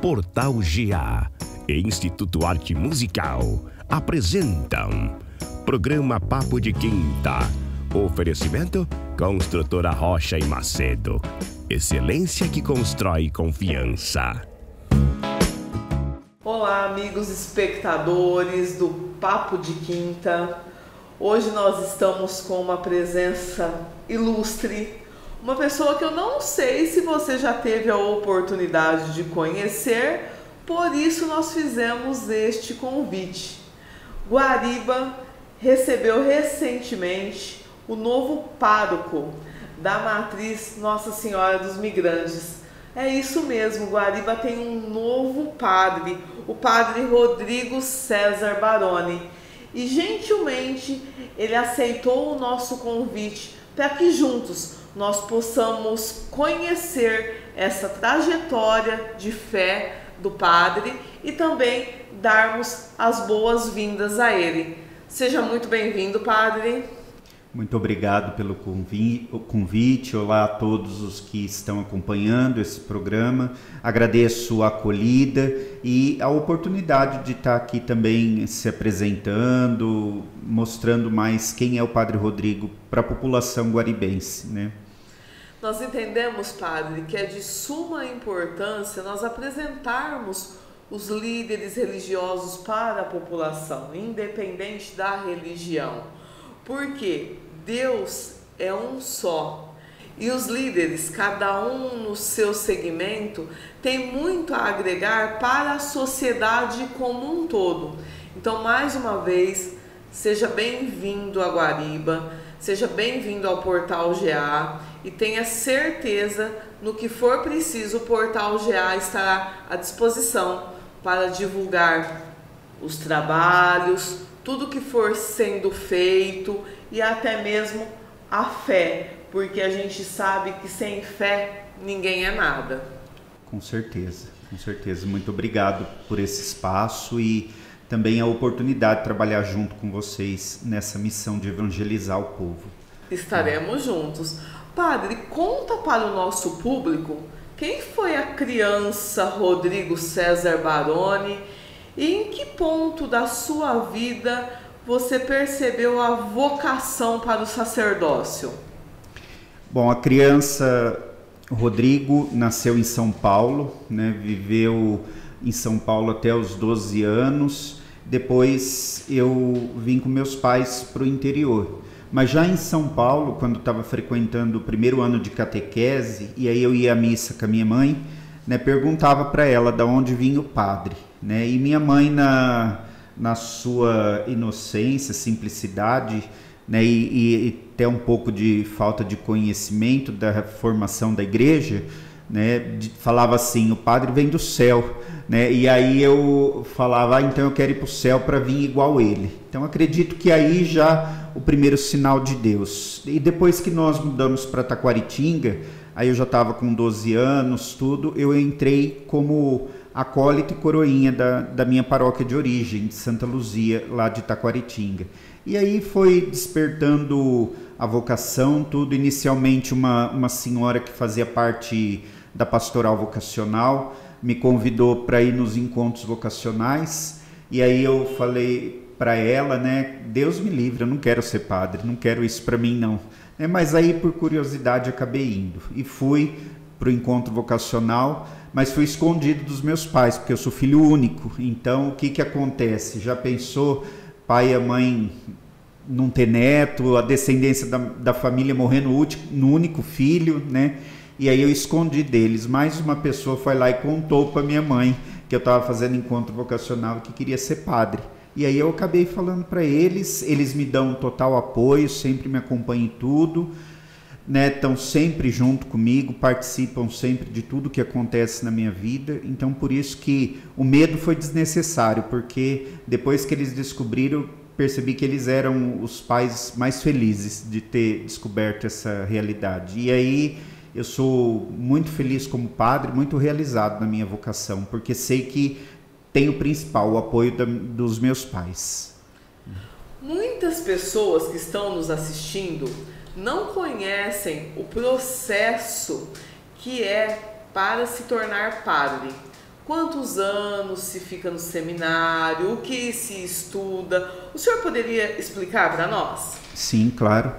Portal GA e Instituto Arte Musical apresentam Programa Papo de Quinta. Oferecimento Construtora Rocha e Macedo. Excelência que constrói confiança. Olá, amigos espectadores do Papo de Quinta. Hoje nós estamos com uma presença ilustre, uma pessoa que eu não sei se você já teve a oportunidade de conhecer, por isso nós fizemos este convite. Guariba recebeu recentemente o novo pároco da Matriz Nossa Senhora dos Migrantes. É isso mesmo, Guariba tem um novo padre, o padre Rodrigo César Baroni. E gentilmente ele aceitou o nosso convite para que juntos nós possamos conhecer essa trajetória de fé do padre e também darmos as boas-vindas a ele. Seja muito bem-vindo, padre. Muito obrigado pelo convite. Olá a todos os que estão acompanhando esse programa. Agradeço a acolhida e a oportunidade de estar aqui também se apresentando, mostrando mais quem é o Padre Rodrigo para a população guaribense, né? Nós entendemos, padre, que é de suma importância nós apresentarmos os líderes religiosos para a população, independente da religião. Porque Deus é um só e os líderes, cada um no seu segmento, tem muito a agregar para a sociedade como um todo. Então, mais uma vez, seja bem-vindo a Guariba, seja bem-vindo ao Portal GA e tenha certeza, no que for preciso, o Portal GA estará à disposição para divulgar os trabalhos, tudo que for sendo feito e até mesmo a fé, porque a gente sabe que sem fé ninguém é nada. Com certeza, com certeza. Muito obrigado por esse espaço e também a oportunidade de trabalhar junto com vocês nessa missão de evangelizar o povo. Estaremos juntos. Padre, conta para o nosso público quem foi a criança Rodrigo César Baroni e em que ponto da sua vida você percebeu a vocação para o sacerdócio? Bom, a criança Rodrigo nasceu em São Paulo, né? Viveu em São Paulo até os 12 anos. Depois eu vim com meus pais para o interior. Mas já em São Paulo, quando estava frequentando o primeiro ano de catequese, e aí eu ia à missa com a minha mãe, né, perguntava para ela de onde vinha o padre, né? E minha mãe, na sua inocência, simplicidade, né, e até um pouco de falta de conhecimento da formação da igreja, né, falava assim: o padre vem do céu, né? E aí eu falava: então eu quero ir para o céu para vir igual ele. Então acredito que aí já o primeiro sinal de Deus. E depois que nós mudamos para Taquaritinga, aí eu já estava com 12 anos, tudo, eu entrei como acólito e coroinha da minha paróquia de origem, de Santa Luzia, lá de Taquaritinga. E aí foi despertando a vocação, tudo. Inicialmente uma senhora que fazia parte da pastoral vocacional me convidou para ir nos encontros vocacionais, e aí eu falei para ela, né, Deus me livre, eu não quero ser padre, não quero isso para mim não. Mas aí por curiosidade acabei indo e fui para o encontro vocacional, mas fui escondido dos meus pais, porque eu sou filho único. Então o que acontece? Já pensou pai e a mãe não ter neto, a descendência da família morrer no único filho, né? E aí eu escondi deles. Mais uma pessoa foi lá e contou para minha mãe que eu estava fazendo encontro vocacional e que queria ser padre. E aí eu acabei falando para eles, eles me dão total apoio, sempre me acompanham em tudo, né? Estão sempre junto comigo, participam sempre de tudo que acontece na minha vida. Então por isso que o medo foi desnecessário, porque depois que eles descobriram, percebi que eles eram os pais mais felizes de ter descoberto essa realidade. E aí eu sou muito feliz como padre, muito realizado na minha vocação, porque sei que tem o principal, o apoio dos meus pais. Muitas pessoas que estão nos assistindo não conhecem o processo que é para se tornar padre. Quantos anos se fica no seminário? O que se estuda? O senhor poderia explicar para nós? Sim, claro.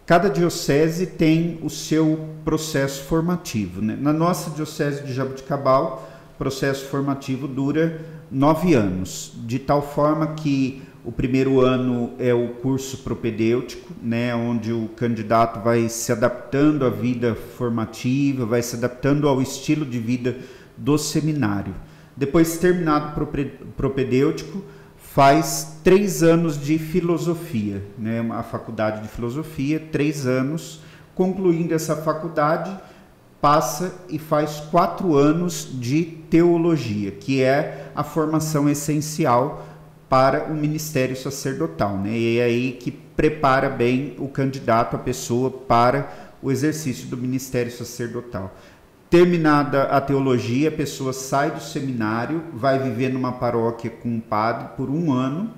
Cada diocese tem o seu processo formativo, né? Na nossa diocese de Jaboticabal, o processo formativo dura 9 anos, de tal forma que o primeiro ano é o curso propedêutico, né, onde o candidato vai se adaptando à vida formativa, vai se adaptando ao estilo de vida do seminário. Depois, terminado o propedêutico, faz 3 anos de filosofia, né, a faculdade de filosofia, 3 anos. Concluindo essa faculdade, passa e faz 4 anos de teologia, que é a formação essencial para o ministério sacerdotal, né? E é aí que prepara bem o candidato, a pessoa, para o exercício do ministério sacerdotal. Terminada a teologia, a pessoa sai do seminário, vai viver numa paróquia com um padre por 1 ano,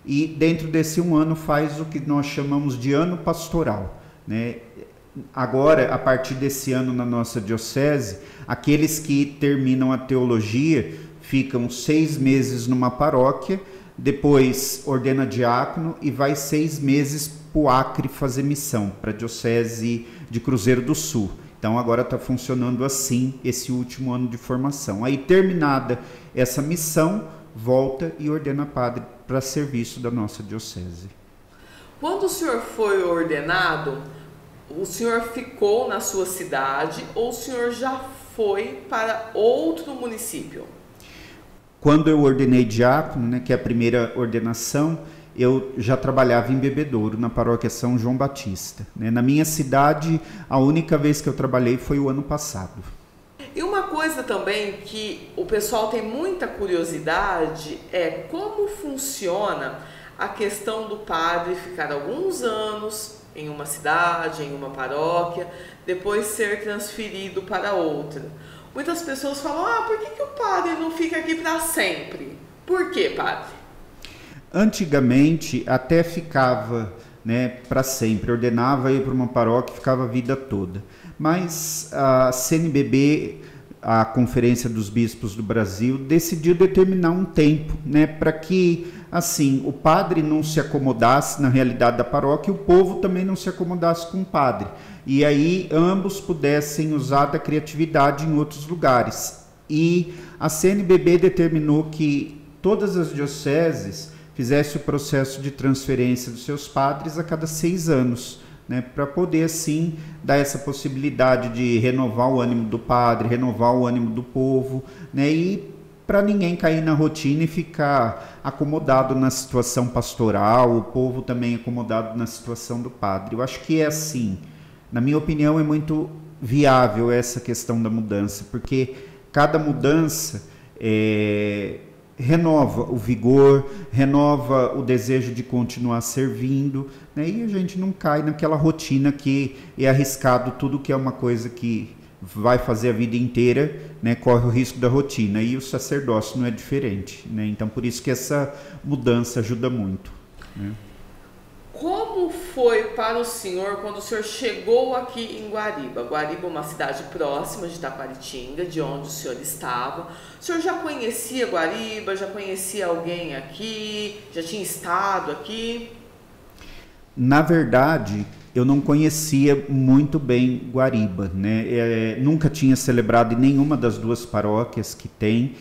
e dentro desse 1 ano faz o que nós chamamos de ano pastoral, né? Agora, a partir desse ano na nossa diocese, aqueles que terminam a teologia ficam 6 meses numa paróquia, depois ordena diácono e vai 6 meses para o Acre fazer missão, para a diocese de Cruzeiro do Sul. Então agora está funcionando assim esse último ano de formação. Aí, terminada essa missão, volta e ordena padre para serviço da nossa diocese. Quando o senhor foi ordenado, o senhor ficou na sua cidade ou o senhor já foi para outro município? Quando eu ordenei diácono, né, que é a primeira ordenação, eu já trabalhava em Bebedouro, na paróquia São João Batista, né? Na minha cidade, a única vez que eu trabalhei foi o ano passado. E uma coisa também que o pessoal tem muita curiosidade é como funciona a questão do padre ficar alguns anos em uma cidade, em uma paróquia, depois ser transferido para outra. Muitas pessoas falam, por que o padre não fica aqui para sempre? Por quê, padre? Antigamente até ficava, né, para sempre, ordenava ir para uma paróquia e ficava a vida toda. Mas a CNBB, a Conferência dos Bispos do Brasil, decidiu determinar um tempo, né, para que assim o padre não se acomodasse na realidade da paróquia e o povo também não se acomodasse com o padre. E aí ambos pudessem usar da criatividade em outros lugares. E a CNBB determinou que todas as dioceses fizessem o processo de transferência dos seus padres a cada 6 anos, né, para poder assim dar essa possibilidade de renovar o ânimo do padre, renovar o ânimo do povo, né, e para ninguém cair na rotina e ficar acomodado na situação pastoral, o povo também acomodado na situação do padre. Eu acho que é assim. Na minha opinião, é muito viável essa questão da mudança, porque cada mudança renova o vigor, renova o desejo de continuar servindo, né? E a gente não cai naquela rotina que é arriscado, tudo que é uma coisa que vai fazer a vida inteira, né, corre o risco da rotina, e o sacerdócio não é diferente, né? Então, por isso que essa mudança ajuda muito, né? Como foi para o senhor quando o senhor chegou aqui em Guariba? Guariba é uma cidade próxima de Taquaritinga, de onde o senhor estava. O senhor já conhecia Guariba? Já conhecia alguém aqui? Já tinha estado aqui? Na verdade, eu não conhecia muito bem Guariba, né? Nunca tinha celebrado em nenhuma das 2 paróquias que tem.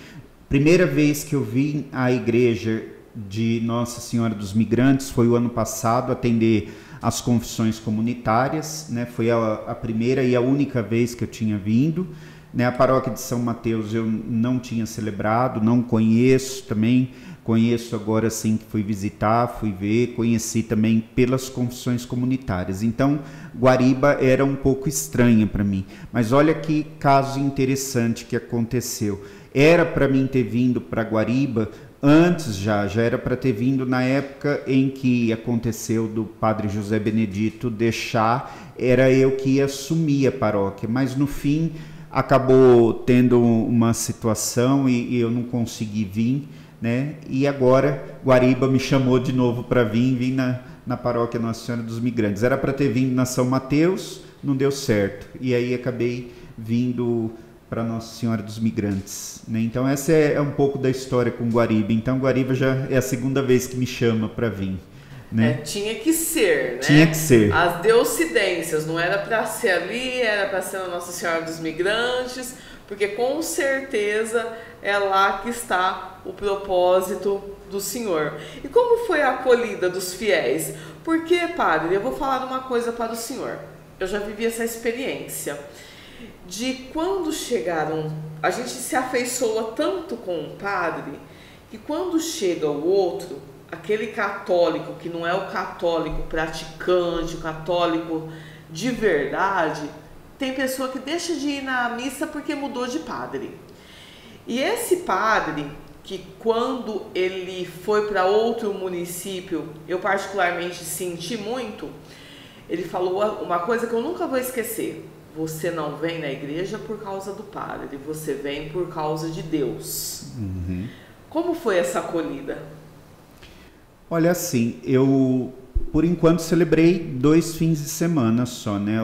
Primeira vez que eu vim à igreja de Nossa Senhora dos Migrantes foi o ano passado, atender as confissões comunitárias, né? Foi a primeira e a única vez que eu tinha vindo, né? A paróquia de São Mateus eu não tinha celebrado, não conheço também, conheço agora sim que fui visitar, fui ver, conheci também pelas confissões comunitárias. Então, Guariba era um pouco estranha para mim, mas olha que caso interessante que aconteceu. Era para mim ter vindo para Guariba antes, já era para ter vindo na época em que aconteceu do padre José Benedito deixar, era eu que ia assumir a paróquia, mas no fim acabou tendo uma situação e eu não consegui vir, né? E agora Guariba me chamou de novo para vir na paróquia Nossa Senhora dos Migrantes. Era para ter vindo na São Mateus, não deu certo, e aí acabei vindo para Nossa Senhora dos Migrantes, né? Então essa é um pouco da história com Guariba. Então Guariba já é a segunda vez que me chama para vir, né? Tinha que ser, né? Tinha que ser. As deucidências, não era para ser ali, era para ser a Nossa Senhora dos Migrantes, porque com certeza é lá que está o propósito do Senhor. E como foi a acolhida dos fiéis? Porque, padre, eu vou falar uma coisa para o senhor. Eu já vivi essa experiência de quando chegaram, a gente se afeiçoa tanto com um padre que quando chega o outro, aquele católico que não é o católico praticante, o católico de verdade, tem pessoa que deixa de ir na missa porque mudou de padre. E esse padre, que quando ele foi para outro município, eu particularmente senti muito, ele falou uma coisa que eu nunca vou esquecer: você não vem na igreja por causa do padre, você vem por causa de Deus. Uhum. Como foi essa acolhida? Olha, assim, eu por enquanto celebrei 2 fins de semana só, né?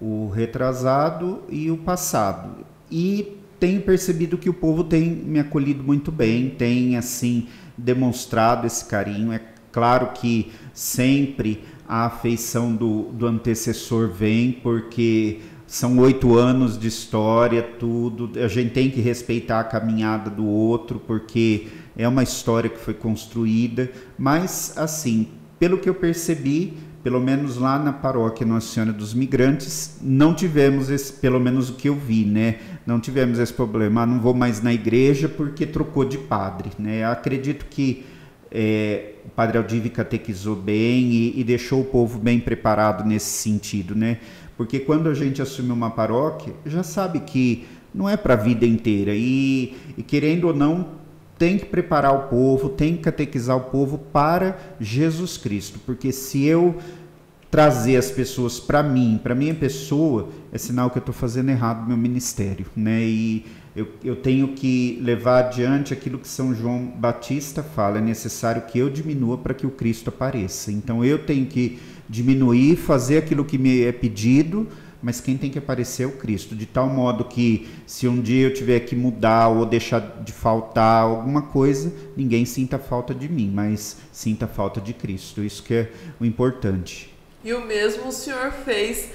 O retrasado e o passado. E tenho percebido que o povo tem me acolhido muito bem, tem assim demonstrado esse carinho. É claro que sempre a afeição do antecessor vem, porque são 8 anos de história, tudo. A gente tem que respeitar a caminhada do outro, porque é uma história que foi construída. Mas, assim, pelo que eu percebi, pelo menos lá na paróquia Nossa Senhora dos Migrantes, não tivemos esse, pelo menos o que eu vi, né? Não tivemos esse problema. Não vou mais na igreja porque trocou de padre, né? Acredito que o padre Aldive catequizou bem e deixou o povo bem preparado nesse sentido, né? Porque quando a gente assume uma paróquia, já sabe que não é para a vida inteira. E querendo ou não, tem que preparar o povo, tem que catequizar o povo para Jesus Cristo. Porque se eu trazer as pessoas para minha pessoa, é sinal que eu estou fazendo errado no meu ministério, né? E eu tenho que levar adiante aquilo que São João Batista fala: é necessário que eu diminua para que o Cristo apareça. Então eu tenho que diminuir, fazer aquilo que me é pedido, mas quem tem que aparecer é o Cristo, de tal modo que se um dia eu tiver que mudar ou deixar de faltar alguma coisa, ninguém sinta falta de mim, mas sinta falta de Cristo. Isso que é o importante. E o mesmo o senhor fez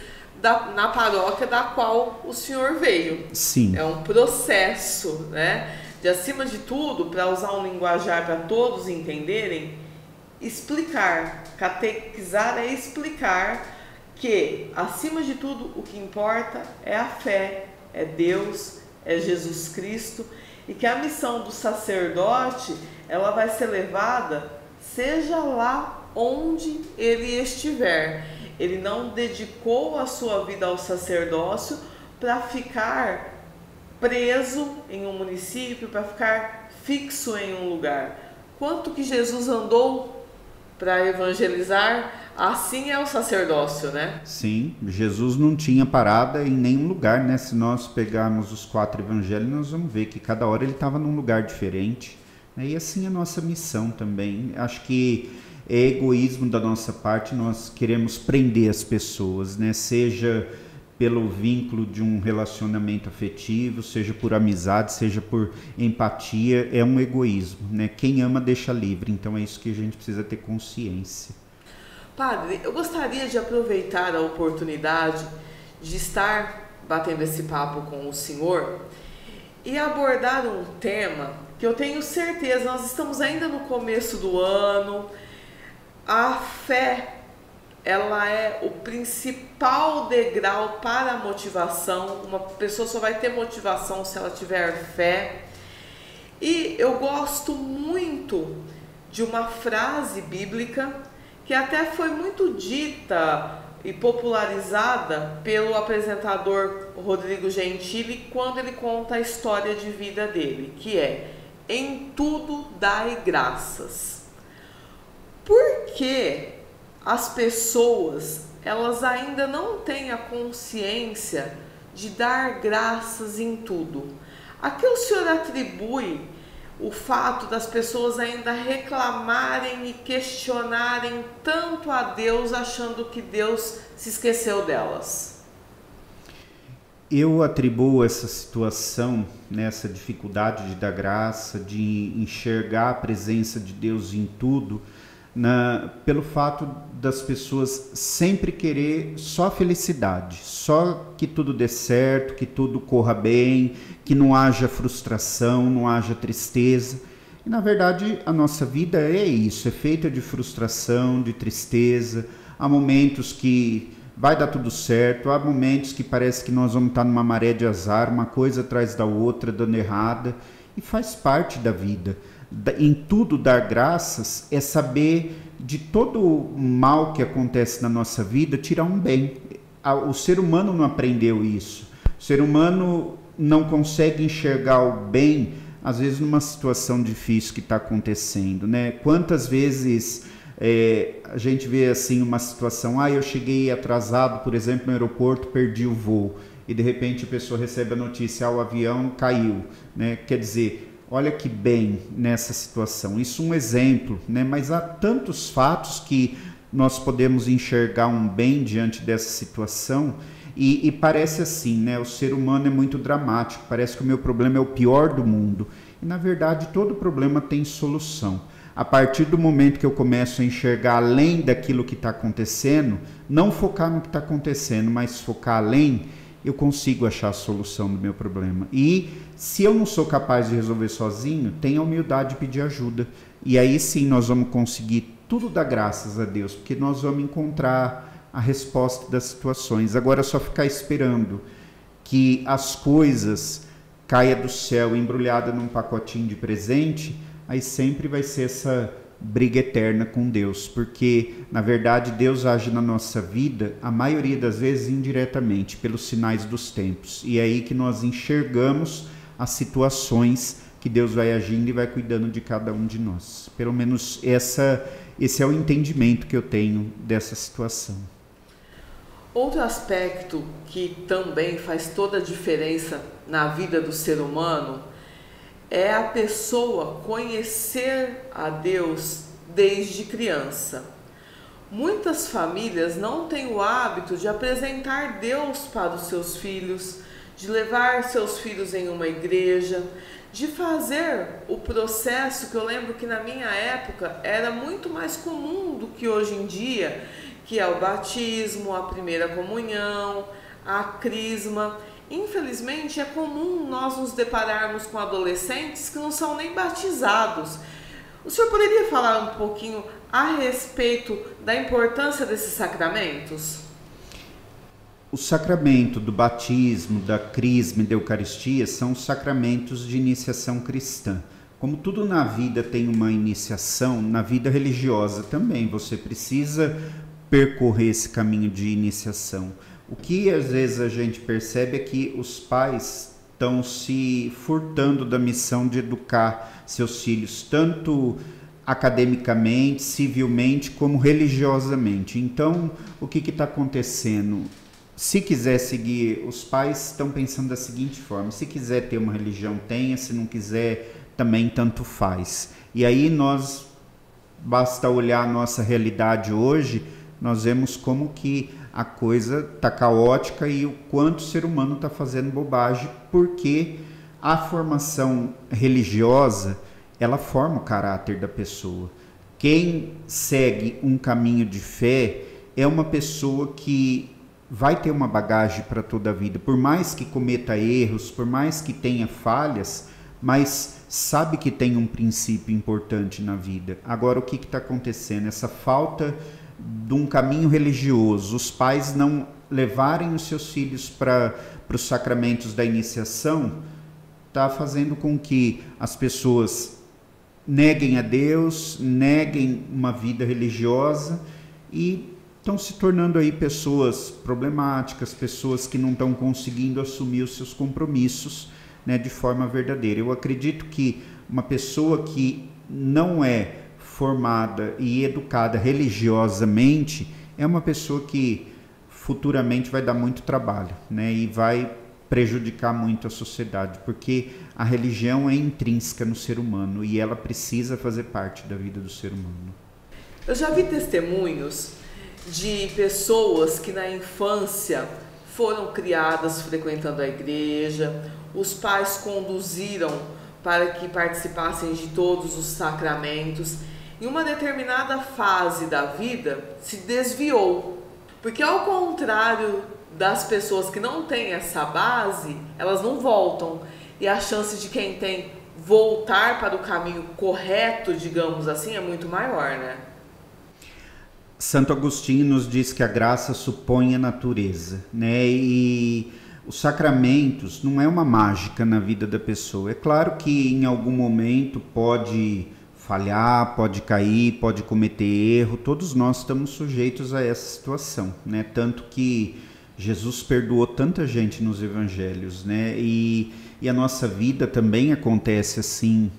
na paróquia da qual o senhor veio. Sim. É um processo, né? De, acima de tudo, para usar um linguajar para todos entenderem, explicar. Catequizar é explicar que, acima de tudo, o que importa é a fé, é Deus, é Jesus Cristo, e que a missão do sacerdote, ela vai ser levada seja lá onde ele estiver. Ele não dedicou a sua vida ao sacerdócio para ficar preso em um município, para ficar fixo em um lugar. Quanto que Jesus andou para evangelizar, assim é o sacerdócio, né? Sim, Jesus não tinha parada em nenhum lugar, né? Se nós pegarmos os 4 evangelhos, nós vamos ver que cada hora ele estava num lugar diferente. E assim é a nossa missão também. Acho que é egoísmo da nossa parte, nós queremos prender as pessoas, né? Seja pelo vínculo de um relacionamento afetivo, seja por amizade, seja por empatia, é um egoísmo, né? Quem ama deixa livre, então é isso que a gente precisa ter consciência. Padre, eu gostaria de aproveitar a oportunidade de estar batendo esse papo com o senhor e abordar um tema que eu tenho certeza, nós estamos ainda no começo do ano. A fé, ela é o principal degrau para a motivação. Uma pessoa só vai ter motivação se ela tiver fé. E eu gosto muito de uma frase bíblica que até foi muito dita e popularizada pelo apresentador Rodrigo Gentili quando ele conta a história de vida dele, que é: em tudo dai graças. Porque as pessoas, elas ainda não têm a consciência de dar graças em tudo. A que o senhor atribui o fato das pessoas ainda reclamarem e questionarem tanto a Deus, achando que Deus se esqueceu delas? Eu atribuo essa situação, né, essa dificuldade de dar graça, de enxergar a presença de Deus em tudo, pelo fato das pessoas sempre querer só felicidade, só que tudo dê certo, que tudo corra bem, que não haja frustração, não haja tristeza. E na verdade a nossa vida é isso, é feita de frustração, de tristeza. Há momentos que vai dar tudo certo, há momentos que parece que nós vamos estar numa maré de azar, uma coisa atrás da outra, dando errada, e faz parte da vida. Em tudo dar graças é saber de todo o mal que acontece na nossa vida, tirar um bem. O ser humano não aprendeu isso. O ser humano não consegue enxergar o bem, às vezes numa situação difícil que está acontecendo, né? Quantas vezes a gente vê assim uma situação, eu cheguei atrasado, por exemplo, no aeroporto, perdi o voo, e de repente a pessoa recebe a notícia, o avião caiu, né? Quer dizer, olha que bem nessa situação. Isso é um exemplo, né? Mas há tantos fatos que nós podemos enxergar um bem diante dessa situação, e parece assim, né? O ser humano é muito dramático, parece que o meu problema é o pior do mundo, e na verdade todo problema tem solução. A partir do momento que eu começo a enxergar além daquilo que está acontecendo, não focar no que está acontecendo, mas focar além, eu consigo achar a solução do meu problema. E se eu não sou capaz de resolver sozinho, tenha a humildade de pedir ajuda. E aí sim nós vamos conseguir tudo dar graças a Deus, porque nós vamos encontrar a resposta das situações. Agora é só ficar esperando que as coisas caiam do céu embrulhada num pacotinho de presente, aí sempre vai ser essa briga eterna com Deus, porque na verdade Deus age na nossa vida, a maioria das vezes indiretamente, pelos sinais dos tempos, e é aí que nós enxergamos as situações que Deus vai agindo e vai cuidando de cada um de nós. Pelo menos esse é o entendimento que eu tenho dessa situação. Outro aspecto que também faz toda a diferença na vida do ser humano é a pessoa conhecer a Deus desde criança. Muitas famílias não têm o hábito de apresentar Deus para os seus filhos, de levar seus filhos em uma igreja, de fazer o processo que eu lembro que na minha época era muito mais comum do que hoje em dia, que é o batismo, a primeira comunhão, a crisma. Infelizmente, é comum nós nos depararmos com adolescentes que não são nem batizados. O senhor poderia falar um pouquinho a respeito da importância desses sacramentos? O sacramento do batismo, da crisma e da Eucaristia são os sacramentos de iniciação cristã. Como tudo na vida tem uma iniciação, na vida religiosa também você precisa percorrer esse caminho de iniciação. O que às vezes a gente percebe é que os pais estão se furtando da missão de educar seus filhos, tanto academicamente, civilmente, como religiosamente. Então, o que está acontecendo? Se quiser seguir, os pais estão pensando da seguinte forma: se quiser ter uma religião, tenha, se não quiser, também tanto faz. E aí basta olhar a nossa realidade hoje, nós vemos como que a coisa está caótica e o quanto o ser humano está fazendo bobagem, porque a formação religiosa, ela forma o caráter da pessoa. Quem segue um caminho de fé é uma pessoa que vai ter uma bagagem para toda a vida, por mais que cometa erros, por mais que tenha falhas, mas sabe que tem um princípio importante na vida. Agora, o que está acontecendo? Essa falta de um caminho religioso, os pais não levarem os seus filhos para os sacramentos da iniciação, está fazendo com que as pessoas neguem a Deus, neguem uma vida religiosa e estão se tornando aí pessoas problemáticas, pessoas que não estão conseguindo assumir os seus compromissos, né, de forma verdadeira. Eu acredito que uma pessoa que não é formada e educada religiosamente é uma pessoa que futuramente vai dar muito trabalho, né, e vai prejudicar muito a sociedade, porque a religião é intrínseca no ser humano e ela precisa fazer parte da vida do ser humano. Eu já vi testemunhos de pessoas que na infância foram criadas frequentando a igreja, os pais conduziram para que participassem de todos os sacramentos. Em uma determinada fase da vida, se desviou. Porque ao contrário das pessoas que não têm essa base, elas não voltam. E a chance de quem tem voltar para o caminho correto, digamos assim, é muito maior, né? Santo Agostinho nos diz que a graça supõe a natureza, né? E os sacramentos não é uma mágica na vida da pessoa. É claro que em algum momento pode falhar, pode cair, pode cometer erro. Todos nós estamos sujeitos a essa situação, né? Tanto que Jesus perdoou tanta gente nos evangelhos, né? E a nossa vida também acontece assim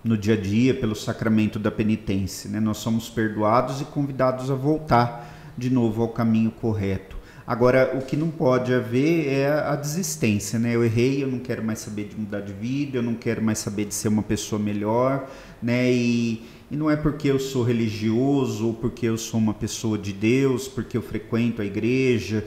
no dia a dia pelo sacramento da penitência, né? Nós somos perdoados e convidados a voltar de novo ao caminho correto. Agora, o que não pode haver é a desistência, né? Eu errei, eu não quero mais saber de mudar de vida, eu não quero mais saber de ser uma pessoa melhor, né? E não é porque eu sou religioso ou porque eu sou uma pessoa de Deus, porque eu frequento a igreja,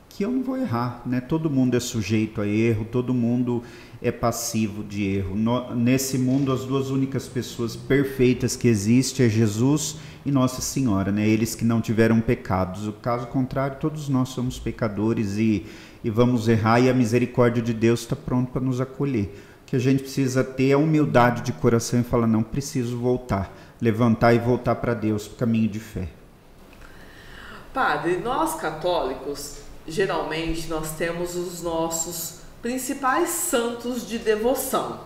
que eu não vou errar, né? Todo mundo é sujeito a erro, todo mundo é passivo de erro. Nesse mundo, as duas únicas pessoas perfeitas que existem é Jesus e Nossa Senhora, né? Eles que não tiveram pecados. O caso contrário, todos nós somos pecadores e vamos errar, e a misericórdia de Deus está pronta para nos acolher. O que a gente precisa ter é a humildade de coração e falar, não, preciso voltar, levantar e voltar para Deus, para o caminho de fé. Padre, nós católicos, geralmente nós temos os nossos principais santos de devoção.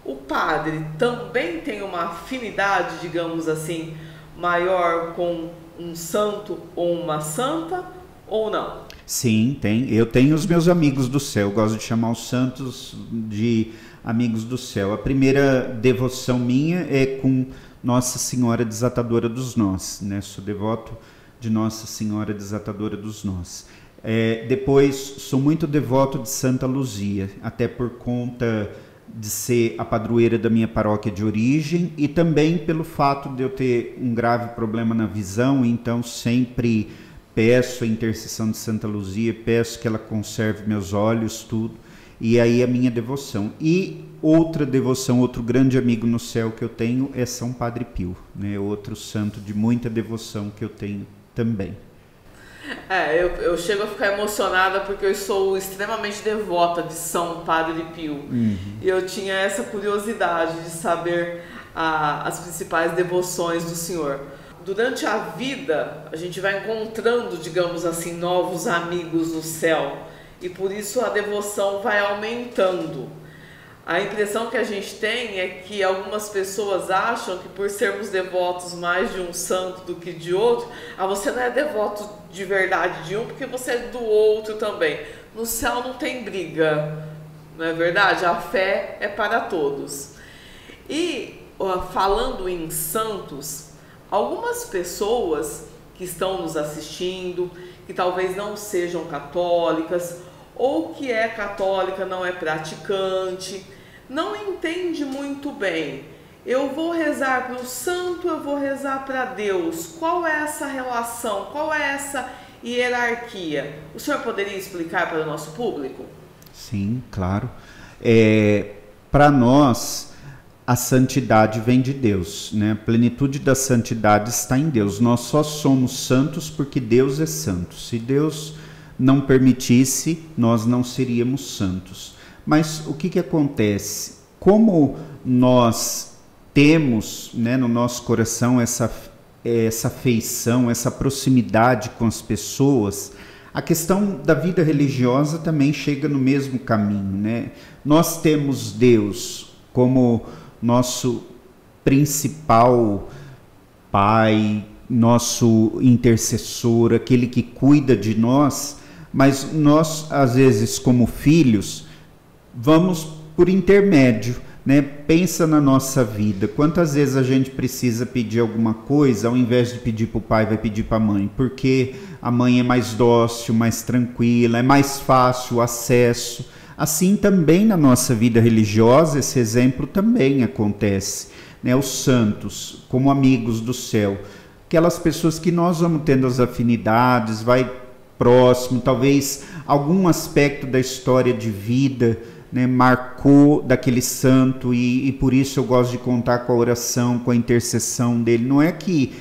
O padre também tem uma afinidade, digamos assim, maior com um santo ou uma santa, ou não? Sim, tem. Eu tenho os meus amigos do céu, eu gosto de chamar os santos de amigos do céu. A primeira devoção minha é com Nossa Senhora Desatadora dos Nós, né? Sou devoto de Nossa Senhora Desatadora dos Nós. Depois, sou muito devoto de Santa Luzia, até por conta de ser a padroeira da minha paróquia de origem e também pelo fato de eu ter um grave problema na visão, então sempre peço a intercessão de Santa Luzia, peço que ela conserve meus olhos, tudo, e aí a minha devoção. E outra devoção, outro grande amigo no céu que eu tenho é São Padre Pio, né? Outro santo de muita devoção que eu tenho também. Eu chego a ficar emocionada porque eu sou extremamente devota de São Padre Pio. Uhum. E eu tinha essa curiosidade de saber as principais devoções do Senhor. Durante a vida, a gente vai encontrando, digamos assim, novos amigos no céu. E por isso a devoção vai aumentando. A impressão que a gente tem é que algumas pessoas acham que por sermos devotos mais de um santo do que de outro, você não é devoto de verdade de um porque você é do outro também. No céu não tem briga, não é verdade? A fé é para todos. E falando em santos, algumas pessoas que estão nos assistindo, que talvez não sejam católicas, ou que é católica, não é praticante, não entende muito bem. Eu vou rezar para o santo, eu vou rezar para Deus. Qual é essa relação? Qual é essa hierarquia? O senhor poderia explicar para o nosso público? Sim, claro. Para nós, a santidade vem de Deus, né? A plenitude da santidade está em Deus. Nós só somos santos porque Deus é santo. Se Deus não permitisse, nós não seríamos santos. Mas o que acontece? Como nós temos, né, no nosso coração essa afeição, essa proximidade com as pessoas, a questão da vida religiosa também chega no mesmo caminho, né? Nós temos Deus como nosso principal Pai, nosso intercessor, aquele que cuida de nós, mas nós, às vezes, como filhos, vamos por intermédio, né? Pensa na nossa vida, quantas vezes a gente precisa pedir alguma coisa, ao invés de pedir para o pai, vai pedir para a mãe, porque a mãe é mais dócil, mais tranquila, é mais fácil o acesso. Assim também na nossa vida religiosa, esse exemplo também acontece, né? Os santos, como amigos do céu, aquelas pessoas que nós vamos tendo as afinidades, vai próximo, talvez algum aspecto da história de vida, né, marcou daquele santo e por isso eu gosto de contar com a oração, com a intercessão dele. Não é que,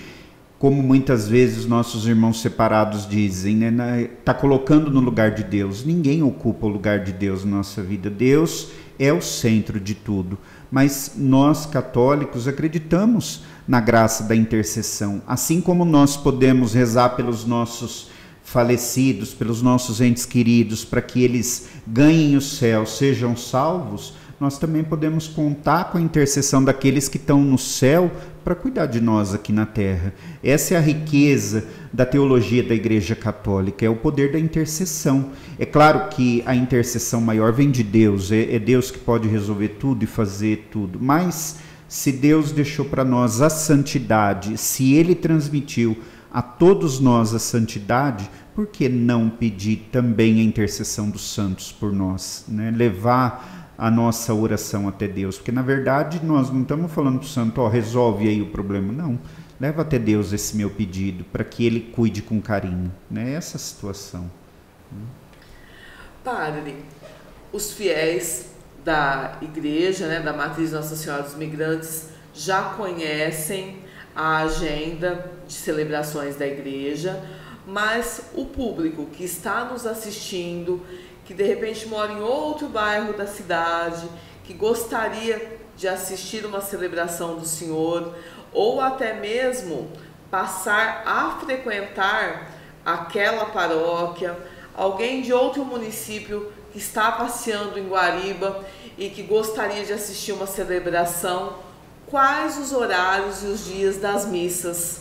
como muitas vezes nossos irmãos separados dizem, né, tá colocando no lugar de Deus. Ninguém ocupa o lugar de Deus na nossa vida. Deus é o centro de tudo. Mas nós, católicos, acreditamos na graça da intercessão. Assim como nós podemos rezar pelos nossos falecidos, pelos nossos entes queridos, para que eles ganhem o céu, sejam salvos, nós também podemos contar com a intercessão daqueles que estão no céu para cuidar de nós aqui na terra. Essa é a riqueza da teologia da Igreja Católica, é o poder da intercessão. É claro que a intercessão maior vem de Deus, é Deus que pode resolver tudo e fazer tudo, mas se Deus deixou para nós a santidade, se Ele transmitiu a todos nós a santidade, por que não pedir também a intercessão dos santos por nós, né? Levar a nossa oração até Deus, porque na verdade nós não estamos falando para o santo, resolve aí o problema, não, leva até Deus esse meu pedido, para que Ele cuide com carinho, né? Essa situação. Padre, os fiéis da igreja, né, da Matriz Nossa Senhora dos Migrantes, já conhecem a agenda de celebrações da igreja, mas o público que está nos assistindo, que de repente mora em outro bairro da cidade, que gostaria de assistir uma celebração do Senhor, ou até mesmo passar a frequentar aquela paróquia, alguém de outro município que está passeando em Guariba e que gostaria de assistir uma celebração, quais os horários e os dias das missas?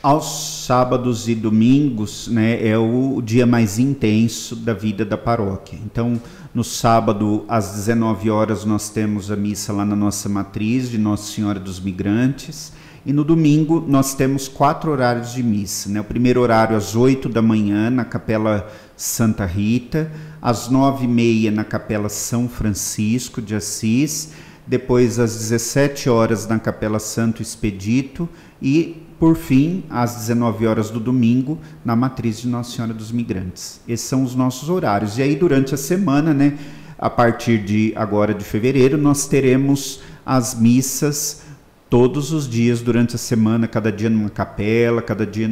Aos sábados e domingos, né, é o dia mais intenso da vida da paróquia. Então, no sábado, às 19 horas, nós temos a missa lá na nossa matriz de Nossa Senhora dos Migrantes. E no domingo, nós temos 4 horários de missa, né? O primeiro horário às 8 da manhã, na Capela Santa Rita, às 9h30 na Capela São Francisco de Assis, depois às 17 horas na Capela Santo Expedito e, por fim, às 19 horas do domingo, na Matriz de Nossa Senhora dos Migrantes. Esses são os nossos horários. E aí, durante a semana, né, a partir de agora de fevereiro, nós teremos as missas todos os dias durante a semana, cada dia numa capela, cada dia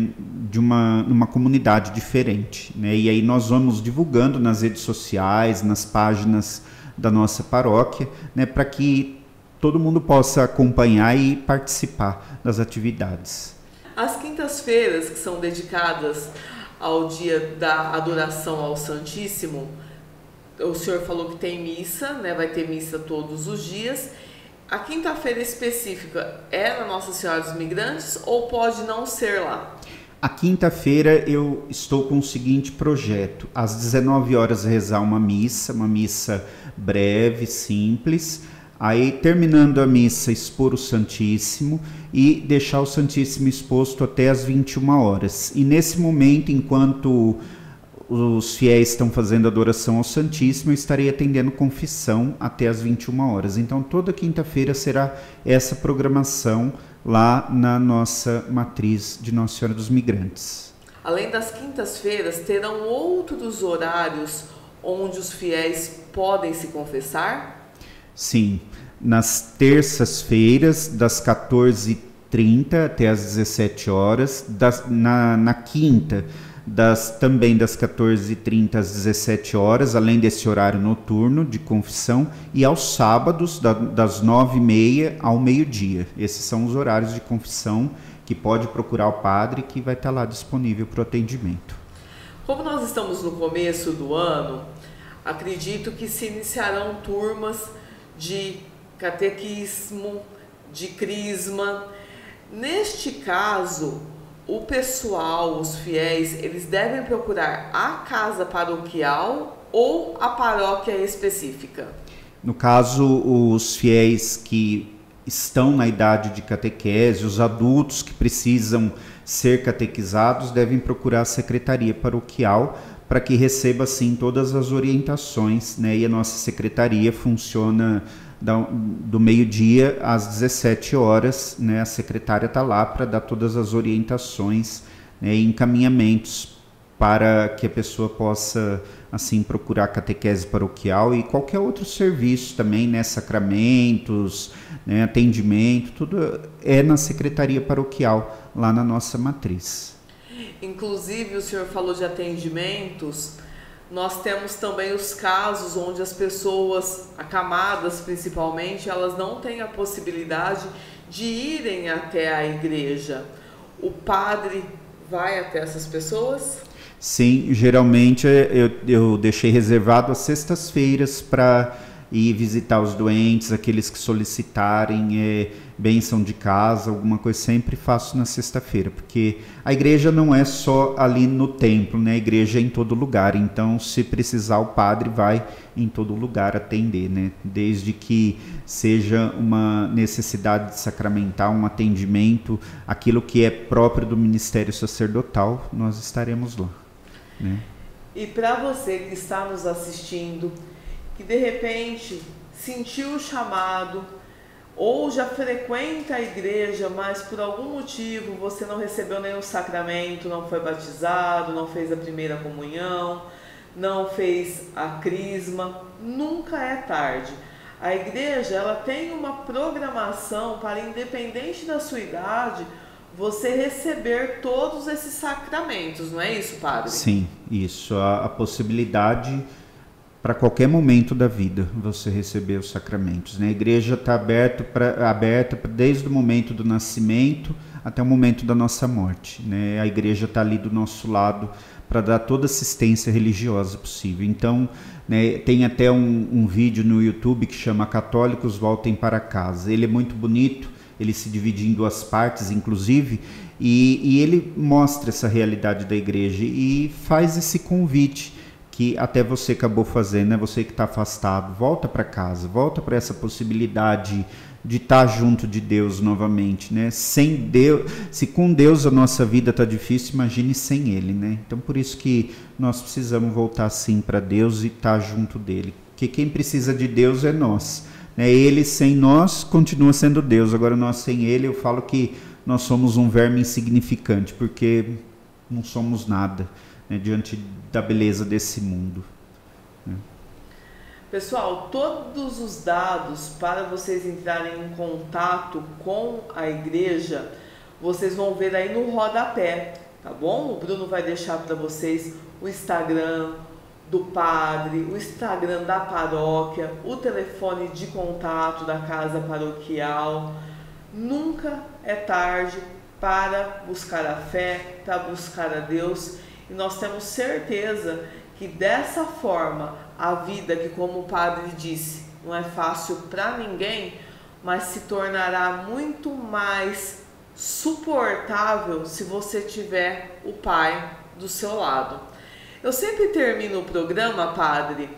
numa comunidade diferente, né? E aí nós vamos divulgando nas redes sociais, nas páginas da nossa paróquia, né, para que todo mundo possa acompanhar e participar das atividades. As quintas-feiras, que são dedicadas ao dia da adoração ao Santíssimo, o senhor falou que tem missa, né? Vai ter missa todos os dias. A quinta-feira específica é na Nossa Senhora dos Migrantes ou pode não ser lá? A quinta-feira eu estou com o seguinte projeto: às 19 horas rezar uma missa breve, simples. Aí, terminando a missa, expor o Santíssimo e deixar o Santíssimo exposto até às 21 horas. E nesse momento, enquanto os fiéis estão fazendo adoração ao Santíssimo, eu estarei atendendo confissão até às 21 horas. Então, toda quinta-feira será essa programação lá na nossa matriz de Nossa Senhora dos Migrantes. Além das quintas-feiras, terão outros horários onde os fiéis podem se confessar? Sim, nas terças-feiras, das 14h30 até às 17 horas, na quinta, também das 14h30 às 17 horas, além desse horário noturno de confissão, e aos sábados, das 9h30 ao meio-dia. Esses são os horários de confissão que pode procurar o padre, que vai estar lá disponível para o atendimento. Como nós estamos no começo do ano, acredito que se iniciarão turmas de catequismo, de crisma. Neste caso, o pessoal, os fiéis, eles devem procurar a casa paroquial ou a paróquia específica? No caso, os fiéis que estão na idade de catequese, os adultos que precisam ser catequizados, devem procurar a secretaria paroquial para que receba, assim, todas as orientações, né? E a nossa secretaria funciona do meio-dia às 17 horas, né? A secretária está lá para dar todas as orientações, né, e encaminhamentos para que a pessoa possa assim procurar catequese paroquial e qualquer outro serviço também, né, sacramentos, né, atendimento, tudo é na secretaria paroquial lá na nossa matriz. Inclusive, o senhor falou de atendimentos. Nós temos também os casos onde as pessoas, acamadas principalmente, elas não têm a possibilidade de irem até a igreja. O padre vai até essas pessoas? Sim, geralmente eu deixei reservado as sextas-feiras para ir visitar os doentes, aqueles que solicitarem bênção de casa, alguma coisa, sempre faço na sexta-feira, porque a igreja não é só ali no templo, né? A igreja é em todo lugar, então se precisar o padre vai em todo lugar atender, né? Desde que seja uma necessidade de sacramentar, um atendimento, aquilo que é próprio do ministério sacerdotal, nós estaremos lá, né? E para você que está nos assistindo, que de repente sentiu o chamado ou já frequenta a igreja, mas por algum motivo você não recebeu nenhum sacramento, não foi batizado, não fez a primeira comunhão, não fez a crisma, nunca é tarde. A igreja, ela tem uma programação para, independente da sua idade, você receber todos esses sacramentos, não é isso, padre? Sim, isso. A possibilidade para qualquer momento da vida você receber os sacramentos, né? A igreja está aberta desde o momento do nascimento até o momento da nossa morte, né? A igreja está ali do nosso lado para dar toda assistência religiosa possível. Então, né, tem até um vídeo no YouTube que chama Católicos Voltem para Casa. Ele é muito bonito, ele se divide em duas partes, inclusive, e ele mostra essa realidade da igreja e faz esse convite que até você acabou fazendo, né? Você que está afastado, volta para casa, volta para essa possibilidade de estar junto de Deus novamente, né? Sem Deus, se com Deus a nossa vida está difícil, imagine sem Ele, né? Então por isso que nós precisamos voltar sim para Deus e estar junto dele, porque quem precisa de Deus é nós, né? Ele sem nós continua sendo Deus, agora nós sem Ele, eu falo que nós somos um verme insignificante, porque não somos nada, né, diante da beleza desse mundo, né? Pessoal, todos os dados para vocês entrarem em contato com a igreja, vocês vão ver aí no rodapé, tá bom? O Bruno vai deixar para vocês o Instagram do padre, o Instagram da paróquia, o telefone de contato da casa paroquial. Nunca é tarde para buscar a fé, para buscar a Deus. E nós temos certeza que dessa forma a vida, que como o padre disse, não é fácil para ninguém, mas se tornará muito mais suportável se você tiver o Pai do seu lado. Eu sempre termino o programa, padre,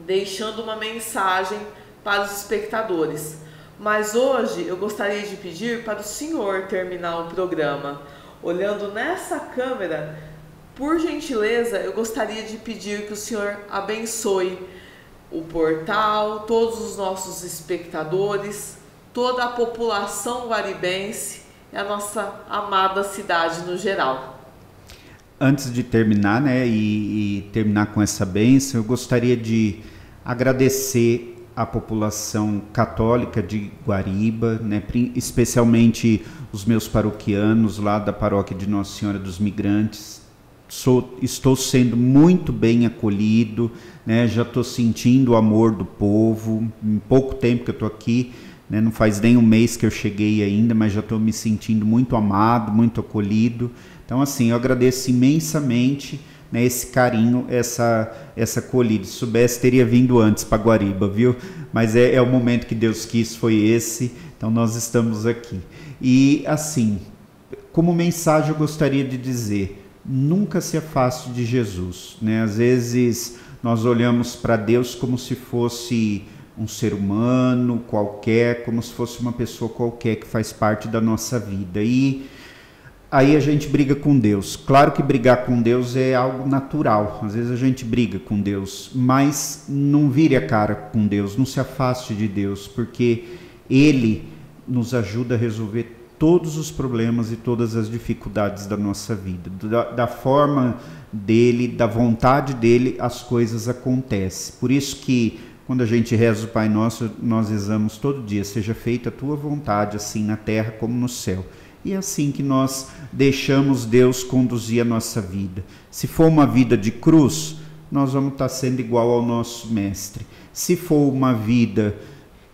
deixando uma mensagem para os espectadores, mas hoje eu gostaria de pedir para o senhor terminar o programa. Olhando nessa câmera, por gentileza, eu gostaria de pedir que o senhor abençoe o portal, todos os nossos espectadores, toda a população guaribense e a nossa amada cidade no geral. Antes de terminar, né, e terminar com essa bênção, eu gostaria de agradecer a população católica de Guariba, né, especialmente os meus paroquianos lá da paróquia de Nossa Senhora dos Migrantes. Estou sendo muito bem acolhido, né? Já estou sentindo o amor do povo, em pouco tempo que eu estou aqui, né? Não faz nem um mês que eu cheguei ainda, mas já estou me sentindo muito amado, muito acolhido. Então assim, eu agradeço imensamente, né, esse carinho, essa acolhida. Se soubesse, teria vindo antes para Guariba, viu? Mas é o momento que Deus quis, foi esse, então nós estamos aqui. E assim, como mensagem eu gostaria de dizer: nunca se afaste de Jesus, né? Às vezes nós olhamos para Deus como se fosse um ser humano qualquer, como se fosse uma pessoa qualquer que faz parte da nossa vida. E aí a gente briga com Deus. Claro que brigar com Deus é algo natural. Às vezes a gente briga com Deus, mas não vire a cara com Deus, não se afaste de Deus, porque Ele nos ajuda a resolver todos os problemas e todas as dificuldades da nossa vida, da forma dele, da vontade dele, as coisas acontecem. Por isso que quando a gente reza o Pai Nosso, nós rezamos todo dia: seja feita a tua vontade, assim na terra como no céu. E é assim que nós deixamos Deus conduzir a nossa vida. Se for uma vida de cruz, nós vamos estar sendo igual ao nosso Mestre. Se for uma vida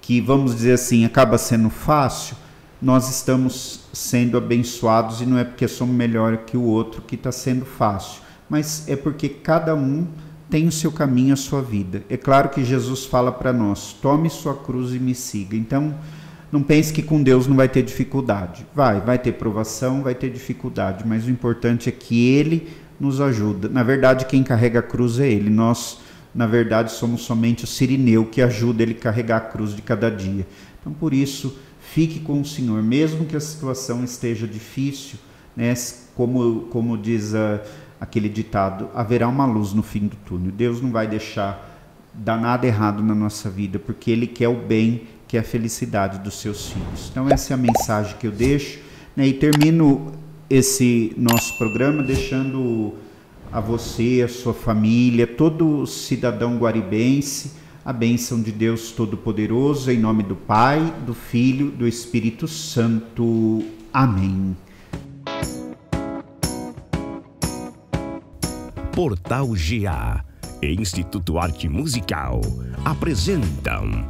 que, vamos dizer assim, acaba sendo fácil, nós estamos sendo abençoados, e não é porque somos melhor que o outro que está sendo fácil, mas é porque cada um tem o seu caminho, a sua vida. É claro que Jesus fala para nós: tome sua cruz e me siga. Então, não pense que com Deus não vai ter dificuldade. Vai ter provação, vai ter dificuldade, mas o importante é que Ele nos ajuda. Na verdade, quem carrega a cruz é Ele. Nós, na verdade, somos somente o sirineu que ajuda Ele a carregar a cruz de cada dia. Então, por isso, fique com o Senhor, mesmo que a situação esteja difícil, né? Como diz aquele ditado: haverá uma luz no fim do túnel. Deus não vai deixar dar nada errado na nossa vida, porque Ele quer o bem, quer a felicidade dos seus filhos. Então essa é a mensagem que eu deixo, né? E termino esse nosso programa deixando a você, a sua família, todo cidadão guaribense, a bênção de Deus Todo-Poderoso, em nome do Pai, do Filho, do Espírito Santo. Amém. Portal GA e Instituto Arte Musical apresentam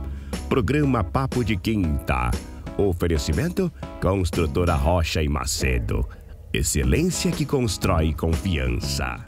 programa Papo de Quinta. Oferecimento: Construtora Rocha e Macedo. Excelência que constrói confiança.